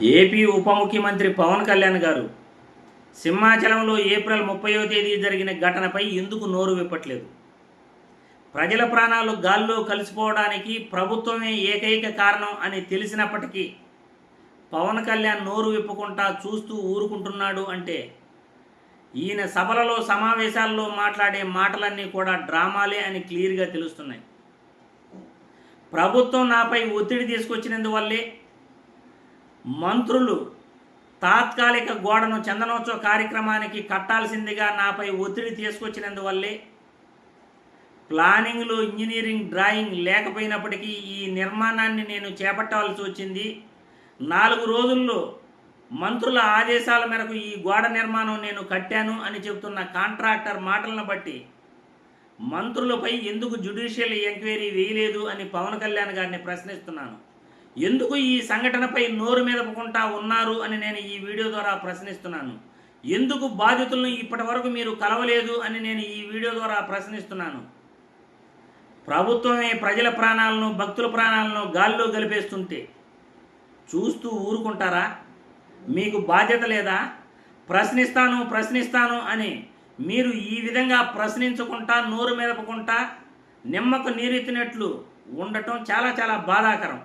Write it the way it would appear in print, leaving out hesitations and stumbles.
AP ఉప ముఖ్యమంత్రి పవన్ కళ్యాణ్ గారు సింహాచలంలో ఏప్రిల్ 30వ తేదీ జరిగిన ఘటనపై ఎందుకు నోరు విప్పట్లేదు? ప్రజల ప్రాణాలు గాల్లో కలిసిపోవడానికి ప్రభుత్వమే ఏకైక కారణం అని తెలిసినప్పటికీ పవన్ కళ్యాణ్ నోరు విప్పకుండా చూస్తూ ఊరుకుంటున్నాడు అంటే ఈయన సభలలో సమావేశాల్లో మాట్లాడే మాటలన్నీ కూడా డ్రామాలే అని క్లియర్గా తెలుస్తున్నాయి. ప్రభుత్వం నాపై ఒత్తిడి తీసుకొచ్చినందువల్లే మంత్రులు తాత్కాలిక గోడను చందనోత్సవ కార్యక్రమానికి కట్టాల్సిందిగా నాపై ఒత్తిడి తీసుకొచ్చినందువల్లే ప్లానింగ్లో ఇంజనీరింగ్ డ్రాయింగ్ లేకపోయినప్పటికీ ఈ నిర్మాణాన్ని నేను చేపట్టవలసి వచ్చింది. 4 రోజుల్లో మంత్రుల ఆదేశాల మేరకు ఈ గోడ నిర్మాణం నేను కట్టాను అని చెబుతున్న కాంట్రాక్టర్ మాటలను బట్టి మంత్రులపై ఎందుకు జ్యుడిషియల్ ఎంక్వైరీ వేయలేదు అని పవన్ కళ్యాణ్ గారిని ప్రశ్నిస్తున్నాను. ఎందుకు ఈ సంఘటనపై నోరు మెదపకుండా ఉన్నారు అని నేను ఈ వీడియో ద్వారా ప్రశ్నిస్తున్నాను. ఎందుకు బాధితులను ఇప్పటి వరకు మీరు కలవలేదు అని నేను ఈ వీడియో ద్వారా ప్రశ్నిస్తున్నాను. ప్రభుత్వమే ప్రజల ప్రాణాలను, భక్తుల ప్రాణాలను గాల్లో గలిపేస్తుంటే చూస్తూ ఊరుకుంటారా? మీకు బాధ్యత లేదా? ప్రశ్నిస్తాను అని మీరు ఈ విధంగా ప్రశ్నించకుండా, నోరు మెదపకుండా నిమ్మకు నీరెత్తినట్లు ఉండటం చాలా బాధాకరం.